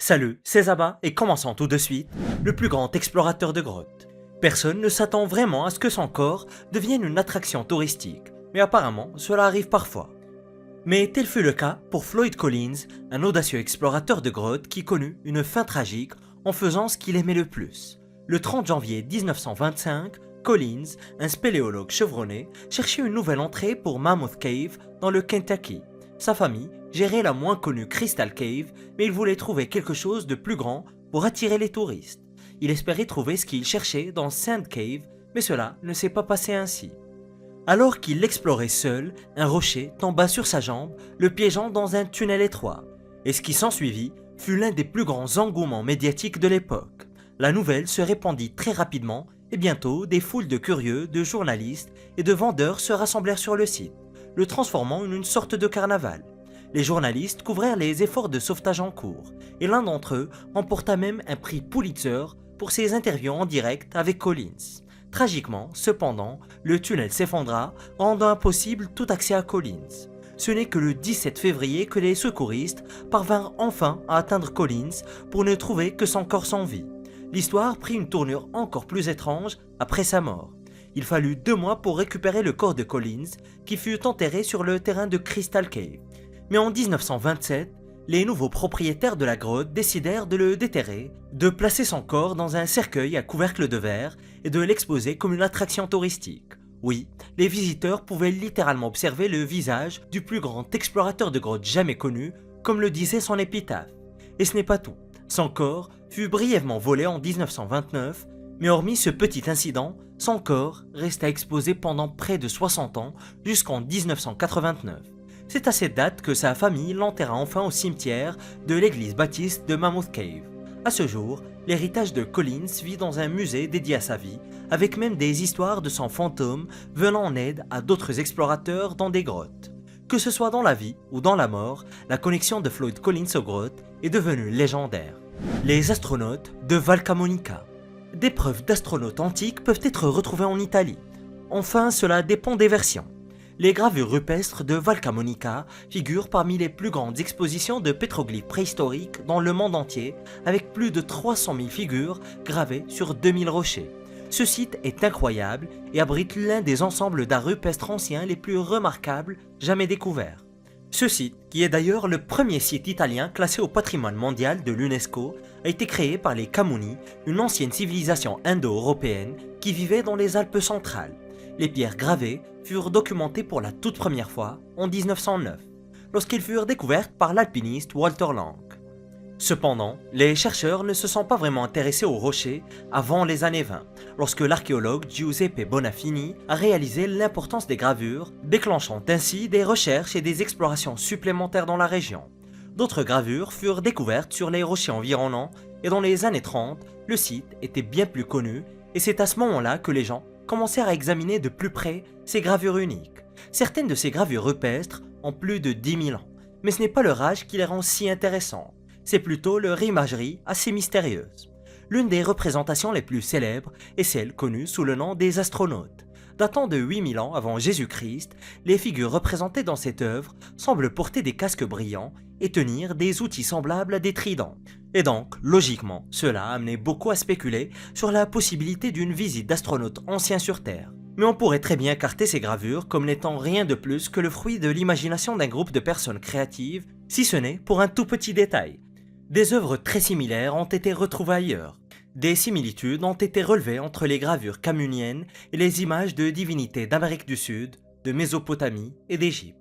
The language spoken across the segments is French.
Salut, c'est Zaba et commençons tout de suite, le plus grand explorateur de grottes. Personne ne s'attend vraiment à ce que son corps devienne une attraction touristique, mais apparemment cela arrive parfois. Mais tel fut le cas pour Floyd Collins, un audacieux explorateur de grottes qui connut une fin tragique en faisant ce qu'il aimait le plus. Le 30 janvier 1925, Collins, un spéléologue chevronné, cherchait une nouvelle entrée pour Mammoth Cave dans le Kentucky. Sa famille gérait la moins connue Crystal Cave, mais il voulait trouver quelque chose de plus grand pour attirer les touristes. Il espérait trouver ce qu'il cherchait dans Sand Cave, mais cela ne s'est pas passé ainsi. Alors qu'il l'explorait seul, un rocher tomba sur sa jambe, le piégeant dans un tunnel étroit. Et ce qui s'ensuivit fut l'un des plus grands engouements médiatiques de l'époque. La nouvelle se répandit très rapidement et bientôt des foules de curieux, de journalistes et de vendeurs se rassemblèrent sur le site, le transformant en une sorte de carnaval. Les journalistes couvrirent les efforts de sauvetage en cours, et l'un d'entre eux remporta même un prix Pulitzer pour ses interviews en direct avec Collins. Tragiquement, cependant, le tunnel s'effondra, rendant impossible tout accès à Collins. Ce n'est que le 17 février que les secouristes parvinrent enfin à atteindre Collins pour ne trouver que son corps sans vie. L'histoire prit une tournure encore plus étrange après sa mort. Il fallut 2 mois pour récupérer le corps de Collins, qui fut enterré sur le terrain de Crystal Cave. Mais en 1927, les nouveaux propriétaires de la grotte décidèrent de le déterrer, de placer son corps dans un cercueil à couvercle de verre et de l'exposer comme une attraction touristique. Oui, les visiteurs pouvaient littéralement observer le visage du plus grand explorateur de grottes jamais connu, comme le disait son épitaphe. Et ce n'est pas tout. Son corps fut brièvement volé en 1929, mais hormis ce petit incident, son corps resta exposé pendant près de 60 ans jusqu'en 1989. C'est à cette date que sa famille l'enterra enfin au cimetière de l'église baptiste de Mammoth Cave. À ce jour, l'héritage de Collins vit dans un musée dédié à sa vie, avec même des histoires de son fantôme venant en aide à d'autres explorateurs dans des grottes. Que ce soit dans la vie ou dans la mort, la connexion de Floyd Collins aux grottes est devenue légendaire. Les astronautes de Val Camonica. Des preuves d'astronautes antiques peuvent être retrouvées en Italie. Enfin, cela dépend des versions. Les gravures rupestres de Val Camonica figurent parmi les plus grandes expositions de pétroglyphes préhistoriques dans le monde entier, avec plus de 300 000 figures gravées sur 2000 rochers. Ce site est incroyable et abrite l'un des ensembles d'art rupestre anciens les plus remarquables jamais découverts. Ce site, qui est d'ailleurs le premier site italien classé au patrimoine mondial de l'UNESCO, a été créé par les Camuni, une ancienne civilisation indo-européenne qui vivait dans les Alpes centrales. Les pierres gravées furent documentées pour la toute première fois en 1909, lorsqu'elles furent découvertes par l'alpiniste Walter Lang. Cependant, les chercheurs ne se sont pas vraiment intéressés aux rochers avant les années 20, lorsque l'archéologue Giuseppe Bonafini a réalisé l'importance des gravures, déclenchant ainsi des recherches et des explorations supplémentaires dans la région. D'autres gravures furent découvertes sur les rochers environnants et dans les années 30, le site était bien plus connu et c'est à ce moment-là que les gens commencèrent à examiner de plus près ces gravures uniques. Certaines de ces gravures rupestres ont plus de 10 000 ans, mais ce n'est pas leur âge qui les rend si intéressantes, c'est plutôt leur imagerie assez mystérieuse. L'une des représentations les plus célèbres est celle connue sous le nom des astronautes. Datant de 8000 ans avant Jésus-Christ, les figures représentées dans cette œuvre semblent porter des casques brillants et tenir des outils semblables à des tridents. Et donc, logiquement, cela a amené beaucoup à spéculer sur la possibilité d'une visite d'astronautes anciens sur Terre. Mais on pourrait très bien écarter ces gravures comme n'étant rien de plus que le fruit de l'imagination d'un groupe de personnes créatives, si ce n'est pour un tout petit détail. Des œuvres très similaires ont été retrouvées ailleurs. Des similitudes ont été relevées entre les gravures camuniennes et les images de divinités d'Amérique du Sud, de Mésopotamie et d'Égypte.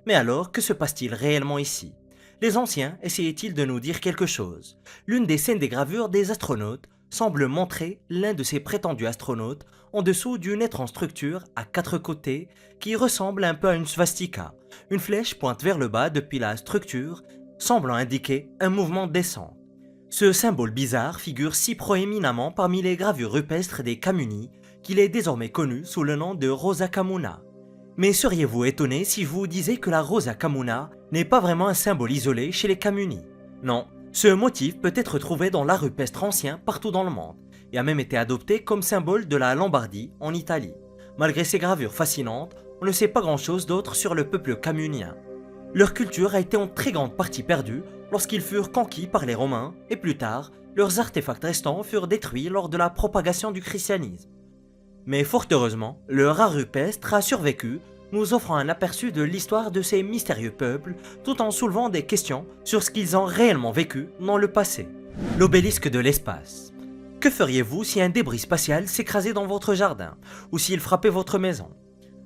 Mais alors, que se passe-t-il réellement ici ? Les anciens essayaient-ils de nous dire quelque chose ? L'une des scènes des gravures des astronautes semble montrer l'un de ces prétendus astronautes en dessous d'une étrange structure à 4 côtés qui ressemble un peu à une svastika. Une flèche pointe vers le bas depuis la structure, semblant indiquer un mouvement de descente. Ce symbole bizarre figure si proéminemment parmi les gravures rupestres des Camuni qu'il est désormais connu sous le nom de Rosa Camuna. Mais seriez-vous étonné si je vous disais que la Rosa Camuna n'est pas vraiment un symbole isolé chez les Camuni? Non, ce motif peut être trouvé dans l'art rupestre ancien partout dans le monde et a même été adopté comme symbole de la Lombardie en Italie. Malgré ces gravures fascinantes, on ne sait pas grand-chose d'autre sur le peuple camunien. Leur culture a été en très grande partie perdue lorsqu'ils furent conquis par les Romains et plus tard, leurs artefacts restants furent détruits lors de la propagation du christianisme. Mais fort heureusement, leur art rupestre a survécu, nous offrant un aperçu de l'histoire de ces mystérieux peuples tout en soulevant des questions sur ce qu'ils ont réellement vécu dans le passé. L'obélisque de l'espace. Que feriez-vous si un débris spatial s'écrasait dans votre jardin ou s'il frappait votre maison?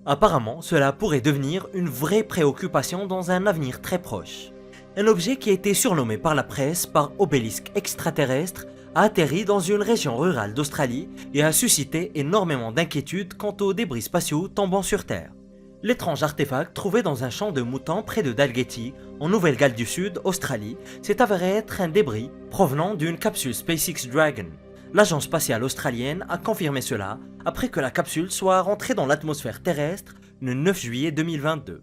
Apparemment, cela pourrait devenir une vraie préoccupation dans un avenir très proche. Un objet qui a été surnommé par la presse par obélisque extraterrestre a atterri dans une région rurale d'Australie et a suscité énormément d'inquiétudes quant aux débris spatiaux tombant sur Terre. L'étrange artefact trouvé dans un champ de moutons près de Dalgety, en Nouvelle-Galles du Sud, Australie, s'est avéré être un débris provenant d'une capsule SpaceX Dragon. L'agence spatiale australienne a confirmé cela après que la capsule soit rentrée dans l'atmosphère terrestre le 9 juillet 2022.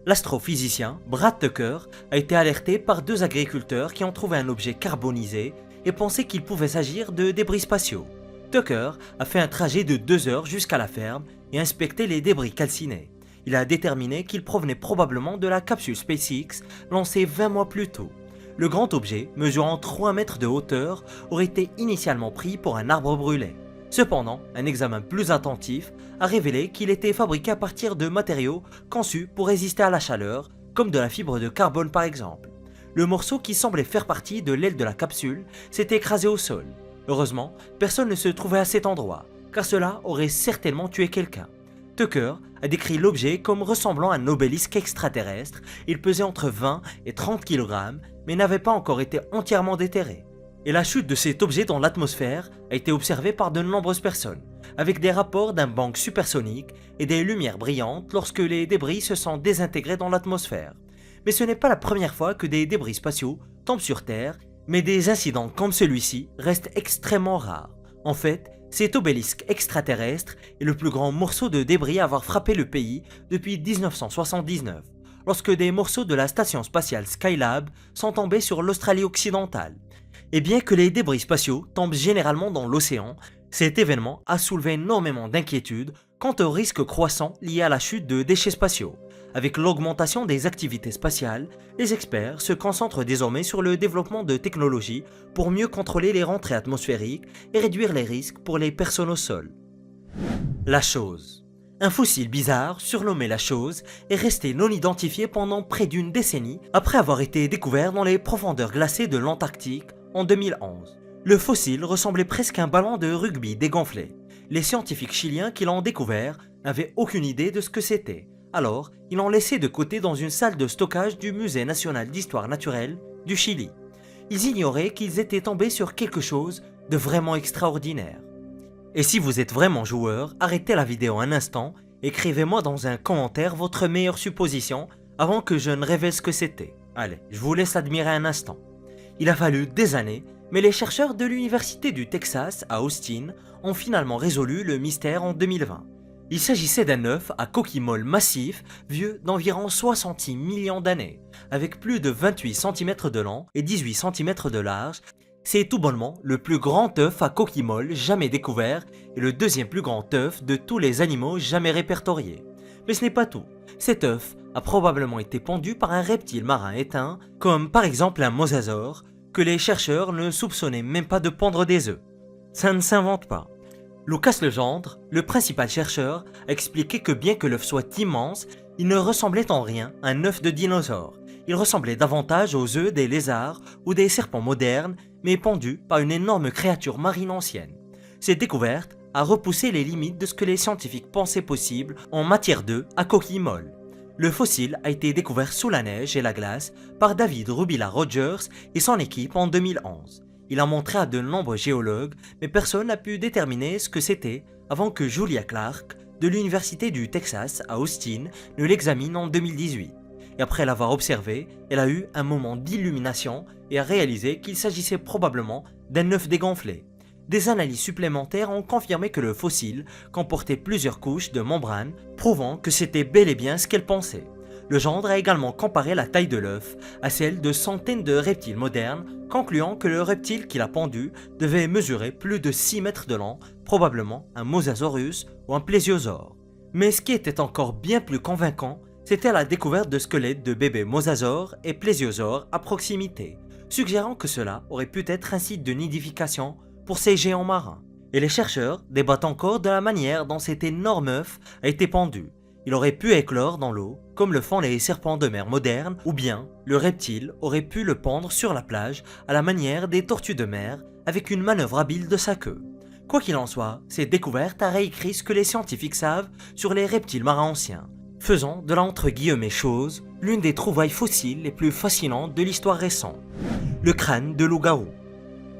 L'astrophysicien Brad Tucker a été alerté par 2 agriculteurs qui ont trouvé un objet carbonisé et pensaient qu'il pouvait s'agir de débris spatiaux. Tucker a fait un trajet de 2 heures jusqu'à la ferme et inspecté les débris calcinés. Il a déterminé qu'il provenait probablement de la capsule SpaceX lancée 20 mois plus tôt. Le grand objet, mesurant 3 mètres de hauteur, aurait été initialement pris pour un arbre brûlé. Cependant, un examen plus attentif a révélé qu'il était fabriqué à partir de matériaux conçus pour résister à la chaleur, comme de la fibre de carbone par exemple. Le morceau qui semblait faire partie de l'aile de la capsule s'est écrasé au sol. Heureusement, personne ne se trouvait à cet endroit, car cela aurait certainement tué quelqu'un. Tucker a décrit l'objet comme ressemblant à un obélisque extraterrestre. Il pesait entre 20 et 30 kg, mais n'avait pas encore été entièrement déterré. Et la chute de cet objet dans l'atmosphère a été observée par de nombreuses personnes, avec des rapports d'un bang supersonique et des lumières brillantes lorsque les débris se sont désintégrés dans l'atmosphère. Mais ce n'est pas la première fois que des débris spatiaux tombent sur Terre, mais des incidents comme celui-ci restent extrêmement rares. En fait, cet obélisque extraterrestre est le plus grand morceau de débris à avoir frappé le pays depuis 1979, lorsque des morceaux de la station spatiale Skylab sont tombés sur l'Australie occidentale. Et bien que les débris spatiaux tombent généralement dans l'océan, cet événement a soulevé énormément d'inquiétudes quant aux risques croissants liés à la chute de déchets spatiaux. Avec l'augmentation des activités spatiales, les experts se concentrent désormais sur le développement de technologies pour mieux contrôler les rentrées atmosphériques et réduire les risques pour les personnes au sol. La chose. Un fossile bizarre, surnommé la chose, est resté non identifié pendant près d'une décennie après avoir été découvert dans les profondeurs glacées de l'Antarctique en 2011. Le fossile ressemblait presque à un ballon de rugby dégonflé. Les scientifiques chiliens qui l'ont découvert n'avaient aucune idée de ce que c'était. Alors, ils l'ont laissé de côté dans une salle de stockage du Musée national d'histoire naturelle du Chili. Ils ignoraient qu'ils étaient tombés sur quelque chose de vraiment extraordinaire. Et si vous êtes vraiment joueur, arrêtez la vidéo un instant, écrivez-moi dans un commentaire votre meilleure supposition avant que je ne révèle ce que c'était. Allez, je vous laisse admirer un instant. Il a fallu des années, mais les chercheurs de l'université du Texas à Austin ont finalement résolu le mystère en 2020. Il s'agissait d'un œuf à coquille molle massif, vieux d'environ 66 millions d'années, avec plus de 28 cm de long et 18 cm de large. C'est tout bonnement le plus grand œuf à coquille molle jamais découvert et le deuxième plus grand œuf de tous les animaux jamais répertoriés. Mais ce n'est pas tout. Cet œuf a probablement été pondu par un reptile marin éteint, comme par exemple un mosasaure, que les chercheurs ne soupçonnaient même pas de pondre des œufs. Ça ne s'invente pas. Lucas Legendre, le principal chercheur, a expliqué que bien que l'œuf soit immense, il ne ressemblait en rien à un œuf de dinosaure. Il ressemblait davantage aux œufs des lézards ou des serpents modernes, mais pondu par une énorme créature marine ancienne. Cette découverte a repoussé les limites de ce que les scientifiques pensaient possible en matière d'œufs à coquille molle. Le fossile a été découvert sous la neige et la glace par David Rubila Rogers et son équipe en 2011. Il a montré à de nombreux géologues, mais personne n'a pu déterminer ce que c'était avant que Julia Clark, de l'université du Texas à Austin, ne l'examine en 2018. Et après l'avoir observé, elle a eu un moment d'illumination et a réalisé qu'il s'agissait probablement d'un œuf dégonflé. Des analyses supplémentaires ont confirmé que le fossile comportait plusieurs couches de membrane, prouvant que c'était bel et bien ce qu'elle pensait. Legendre a également comparé la taille de l'œuf à celle de centaines de reptiles modernes, concluant que le reptile qu'il a pondu devait mesurer plus de 6 mètres de long, probablement un Mosasaurus ou un plésiosaure. Mais ce qui était encore bien plus convaincant, c'était la découverte de squelettes de bébés mosasaures et plésiosaures à proximité, suggérant que cela aurait pu être un site de nidification pour ces géants marins. Et les chercheurs débattent encore de la manière dont cet énorme œuf a été pendu. Il aurait pu éclore dans l'eau, comme le font les serpents de mer modernes, ou bien le reptile aurait pu le pendre sur la plage à la manière des tortues de mer avec une manœuvre habile de sa queue. Quoi qu'il en soit, cette découverte a réécrit ce que les scientifiques savent sur les reptiles marins anciens, faisant de la entre guillemets chose l'une des trouvailles fossiles les plus fascinantes de l'histoire récente. Le crâne de loup-garou.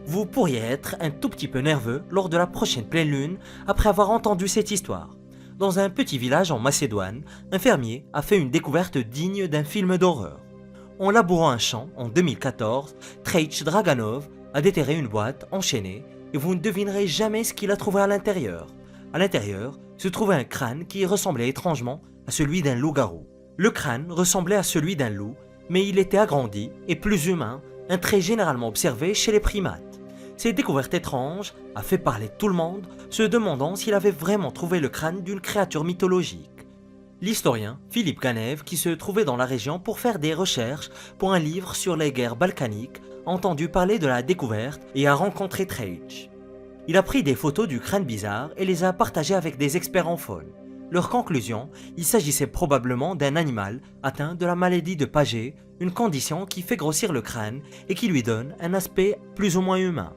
Vous pourriez être un tout petit peu nerveux lors de la prochaine pleine lune après avoir entendu cette histoire. Dans un petit village en Macédoine, un fermier a fait une découverte digne d'un film d'horreur. En labourant un champ en 2014, Traic Draganov a déterré une boîte enchaînée et vous ne devinerez jamais ce qu'il a trouvé à l'intérieur. À l'intérieur se trouvait un crâne qui ressemblait étrangement à celui d'un loup-garou. Le crâne ressemblait à celui d'un loup, mais il était agrandi et plus humain, un trait généralement observé chez les primates. Cette découverte étrange a fait parler tout le monde, se demandant s'il avait vraiment trouvé le crâne d'une créature mythologique. L'historien Philippe Ganev, qui se trouvait dans la région pour faire des recherches pour un livre sur les guerres balkaniques, a entendu parler de la découverte et a rencontré Traic. Il a pris des photos du crâne bizarre et les a partagées avec des experts en faune. Leur conclusion, il s'agissait probablement d'un animal atteint de la maladie de Paget, une condition qui fait grossir le crâne et qui lui donne un aspect plus ou moins humain.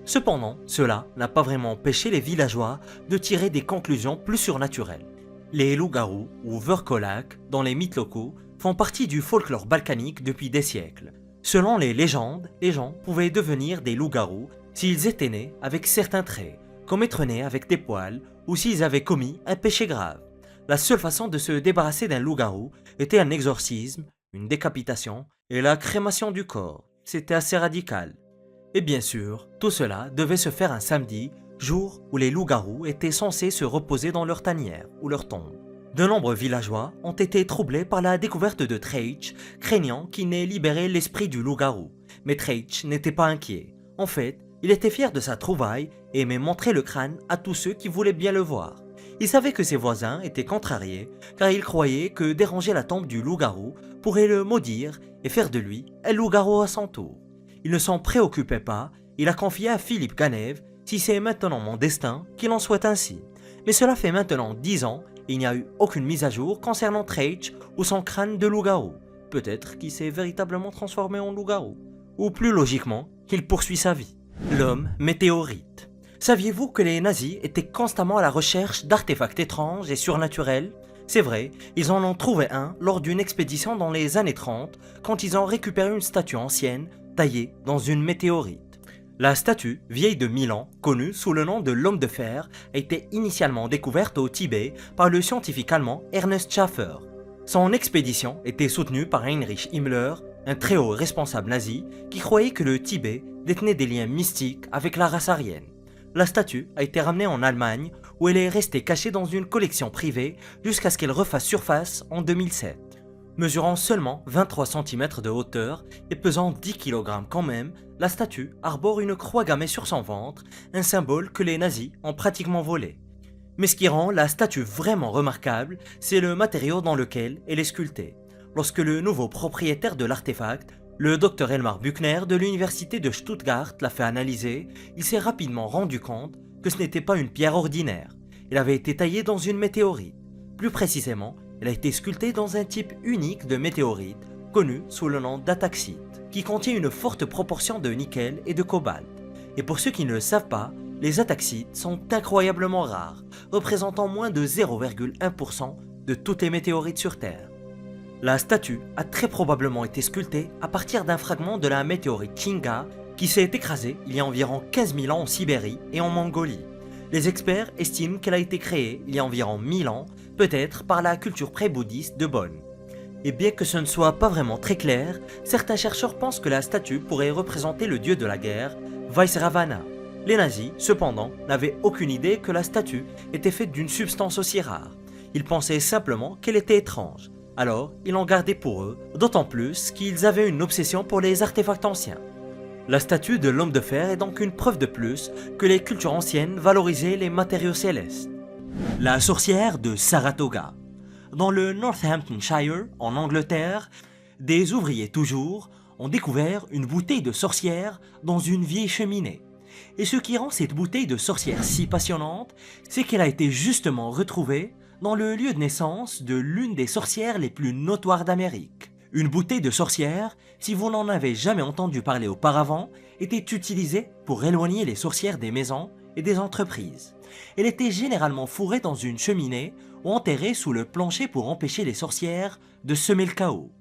Cependant, cela n'a pas vraiment empêché les villageois de tirer des conclusions plus surnaturelles. Les loups-garous, ou verkolak, dans les mythes locaux, font partie du folklore balkanique depuis des siècles. Selon les légendes, les gens pouvaient devenir des loups-garous s'ils étaient nés avec certains traits, comme être nés avec des poils ou s'ils avaient commis un péché grave. La seule façon de se débarrasser d'un loup-garou était un exorcisme, une décapitation et la crémation du corps. C'était assez radical. Et bien sûr, tout cela devait se faire un samedi, jour où les loups-garous étaient censés se reposer dans leur tanière ou leur tombe. De nombreux villageois ont été troublés par la découverte de Traic, craignant qu'il n'ait libéré l'esprit du loup-garou. Mais Traic n'était pas inquiet. En fait, il était fier de sa trouvaille et aimait montrer le crâne à tous ceux qui voulaient bien le voir. Il savait que ses voisins étaient contrariés car ils croyaient que déranger la tombe du loup-garou pourrait le maudire et faire de lui un loup-garou à son tour. Il ne s'en préoccupait pas, il a confié à Philippe Ganev « Si c'est maintenant mon destin, qu'il en soit ainsi ». Mais cela fait maintenant 10 ans et il n'y a eu aucune mise à jour concernant Traic ou son crâne de loup-garou. Peut-être qu'il s'est véritablement transformé en loup-garou. Ou plus logiquement, qu'il poursuit sa vie. L'homme météorite. Saviez-vous que les nazis étaient constamment à la recherche d'artefacts étranges et surnaturels? C'est vrai, ils en ont trouvé un lors d'une expédition dans les années 30 quand ils ont récupéré une statue ancienne taillée dans une météorite. La statue, vieille de 1000 ans, connue sous le nom de l'homme de fer, a été initialement découverte au Tibet par le scientifique allemand Ernest Schaffer. Son expédition était soutenue par Heinrich Himmler, un très haut responsable nazi qui croyait que le Tibet détenait des liens mystiques avec la race aryenne. La statue a été ramenée en Allemagne où elle est restée cachée dans une collection privée jusqu'à ce qu'elle refasse surface en 2007. Mesurant seulement 23 cm de hauteur et pesant 10 kg quand même, la statue arbore une croix gammée sur son ventre, un symbole que les nazis ont pratiquement volé. Mais ce qui rend la statue vraiment remarquable, c'est le matériau dans lequel elle est sculptée. Lorsque le nouveau propriétaire de l'artefact, le Dr Elmar Buchner de l'université de Stuttgart l'a fait analyser, il s'est rapidement rendu compte que ce n'était pas une pierre ordinaire. Elle avait été taillée dans une météorite. Plus précisément, elle a été sculptée dans un type unique de météorite, connu sous le nom d'ataxite, qui contient une forte proportion de nickel et de cobalt. Et pour ceux qui ne le savent pas, les ataxites sont incroyablement rares, représentant moins de 0,1% de toutes les météorites sur Terre. La statue a très probablement été sculptée à partir d'un fragment de la météorite Chinga qui s'est écrasée il y a environ 15 000 ans en Sibérie et en Mongolie. Les experts estiment qu'elle a été créée il y a environ 1000 ans, peut-être par la culture pré-bouddhiste de Bonn. Et bien que ce ne soit pas vraiment très clair, certains chercheurs pensent que la statue pourrait représenter le dieu de la guerre, Vaisravana. Les nazis, cependant, n'avaient aucune idée que la statue était faite d'une substance aussi rare. Ils pensaient simplement qu'elle était étrange. Alors, ils l'ont gardée pour eux, d'autant plus qu'ils avaient une obsession pour les artefacts anciens. La statue de l'homme de fer est donc une preuve de plus que les cultures anciennes valorisaient les matériaux célestes. La sorcière de Saratoga. Dans le Northamptonshire, en Angleterre, des ouvriers toujours ont découvert une bouteille de sorcière dans une vieille cheminée. Et ce qui rend cette bouteille de sorcière si passionnante, c'est qu'elle a été justement retrouvée dans le lieu de naissance de l'une des sorcières les plus notoires d'Amérique. Une bouteille de sorcière, si vous n'en avez jamais entendu parler auparavant, était utilisée pour éloigner les sorcières des maisons et des entreprises. Elle était généralement fourrée dans une cheminée ou enterrée sous le plancher pour empêcher les sorcières de semer le chaos.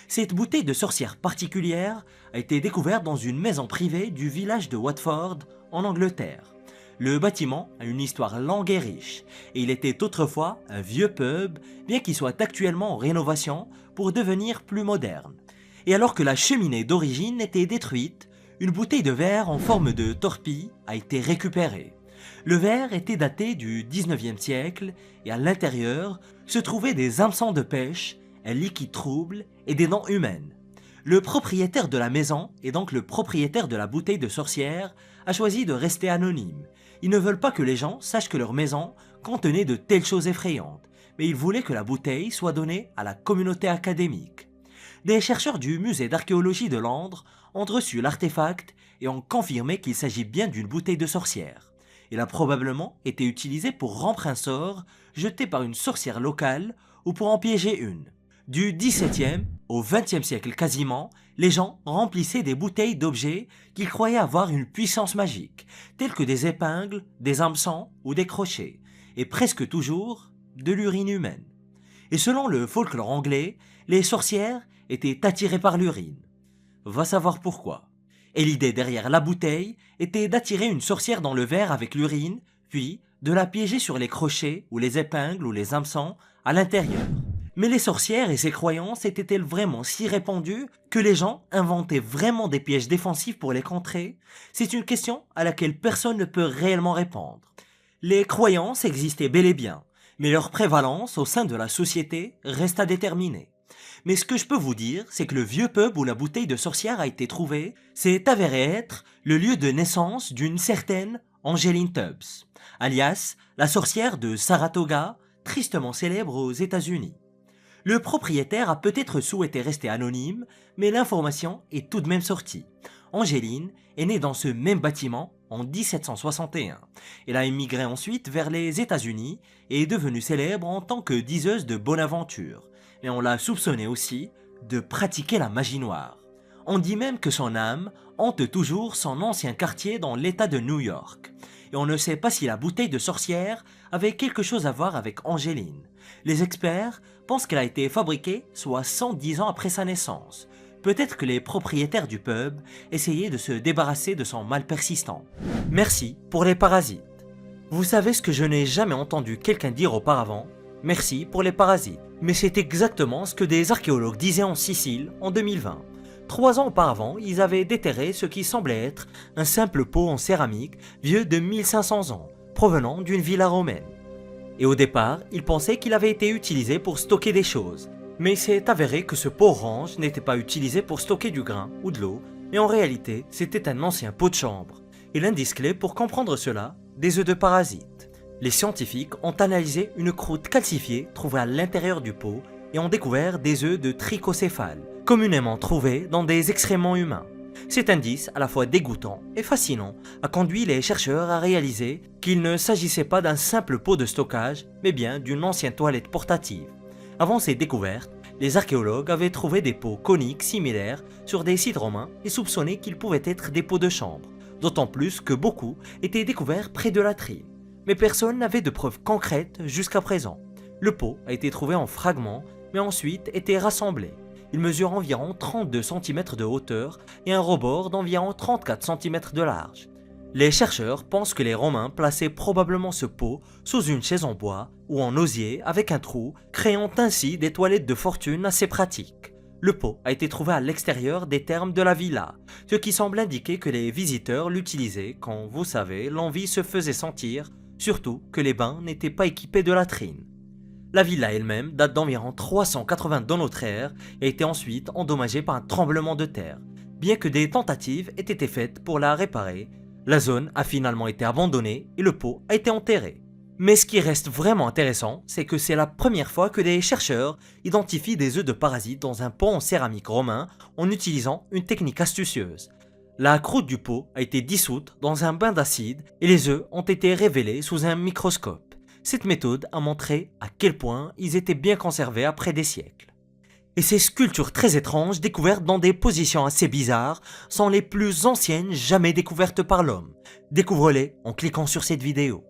Cette bouteille de sorcière particulière a été découverte dans une maison privée du village de Watford, en Angleterre. Le bâtiment a une histoire longue et riche, et il était autrefois un vieux pub, bien qu'il soit actuellement en rénovation pour devenir plus moderne. Et alors que la cheminée d'origine était détruite, une bouteille de verre en forme de torpille a été récupérée. Le verre était daté du 19e siècle et à l'intérieur se trouvaient des hameçons de pêche, un liquide trouble et des dents humaines. Le propriétaire de la maison, et donc le propriétaire de la bouteille de sorcière, a choisi de rester anonyme. Ils ne veulent pas que les gens sachent que leur maison contenait de telles choses effrayantes, mais ils voulaient que la bouteille soit donnée à la communauté académique. Des chercheurs du musée d'archéologie de Londres ont reçu l'artefact et ont confirmé qu'il s'agit bien d'une bouteille de sorcière. Elle a probablement été utilisée pour rompre un sort jeté par une sorcière locale ou pour en piéger une. Du XVIIe au XXe siècle quasiment, les gens remplissaient des bouteilles d'objets qu'ils croyaient avoir une puissance magique, tels que des épingles, des hameçons ou des crochets, et presque toujours de l'urine humaine. Et selon le folklore anglais, les sorcières étaient attirées par l'urine. Va savoir pourquoi. Et l'idée derrière la bouteille était d'attirer une sorcière dans le verre avec l'urine, puis de la piéger sur les crochets ou les épingles ou les hameçons à l'intérieur. Mais les sorcières et ces croyances étaient-elles vraiment si répandues que les gens inventaient vraiment des pièges défensifs pour les contrer? C'est une question à laquelle personne ne peut réellement répondre. Les croyances existaient bel et bien, mais leur prévalence au sein de la société reste à déterminer. Mais ce que je peux vous dire, c'est que le vieux pub où la bouteille de sorcière a été trouvée s'est avéré être le lieu de naissance d'une certaine Angeline Tubbs, alias la sorcière de Saratoga, tristement célèbre aux États-Unis. Le propriétaire a peut-être souhaité rester anonyme, mais l'information est tout de même sortie. Angeline est née dans ce même bâtiment en 1761. Elle a émigré ensuite vers les États-Unis et est devenue célèbre en tant que diseuse de bonne aventure. Mais on l'a soupçonnée aussi de pratiquer la magie noire. On dit même que son âme hante toujours son ancien quartier dans l'État de New York. Et on ne sait pas si la bouteille de sorcière avait quelque chose à voir avec Angeline. Les experts pensent qu'elle a été fabriquée soit 110 ans après sa naissance. Peut-être que les propriétaires du pub essayaient de se débarrasser de son mal persistant. Merci pour les parasites. Vous savez ce que je n'ai jamais entendu quelqu'un dire auparavant? Merci pour les parasites. Mais c'est exactement ce que des archéologues disaient en Sicile en 2020. 3 ans auparavant, ils avaient déterré ce qui semblait être un simple pot en céramique vieux de 1500 ans, provenant d'une villa romaine. Et au départ, ils pensaient qu'il avait été utilisé pour stocker des choses. Mais il s'est avéré que ce pot orange n'était pas utilisé pour stocker du grain ou de l'eau, mais en réalité, c'était un ancien pot de chambre. Et l'indice clé pour comprendre cela, des œufs de parasites. Les scientifiques ont analysé une croûte calcifiée trouvée à l'intérieur du pot et ont découvert des œufs de trichocéphale, communément trouvés dans des excréments humains. Cet indice, à la fois dégoûtant et fascinant, a conduit les chercheurs à réaliser qu'il ne s'agissait pas d'un simple pot de stockage, mais bien d'une ancienne toilette portative. Avant ces découvertes, les archéologues avaient trouvé des pots coniques similaires sur des sites romains et soupçonné qu'ils pouvaient être des pots de chambre, d'autant plus que beaucoup étaient découverts près de latrines. Mais personne n'avait de preuves concrètes jusqu'à présent. Le pot a été trouvé en fragments, mais ensuite été rassemblé. Il mesure environ 32 cm de hauteur et un rebord d'environ 34 cm de large. Les chercheurs pensent que les Romains plaçaient probablement ce pot sous une chaise en bois ou en osier avec un trou, créant ainsi des toilettes de fortune assez pratiques. Le pot a été trouvé à l'extérieur des thermes de la villa, ce qui semble indiquer que les visiteurs l'utilisaient quand, vous savez, l'envie se faisait sentir, surtout que les bains n'étaient pas équipés de latrines. La villa elle-même date d'environ 380 dans notre ère et a été ensuite endommagée par un tremblement de terre. Bien que des tentatives aient été faites pour la réparer, la zone a finalement été abandonnée et le pot a été enterré. Mais ce qui reste vraiment intéressant, c'est que c'est la première fois que des chercheurs identifient des œufs de parasites dans un pot en céramique romain en utilisant une technique astucieuse. La croûte du pot a été dissoute dans un bain d'acide et les œufs ont été révélés sous un microscope. Cette méthode a montré à quel point ils étaient bien conservés après des siècles. Et ces sculptures très étranges, découvertes dans des positions assez bizarres, sont les plus anciennes jamais découvertes par l'homme. Découvre-les en cliquant sur cette vidéo.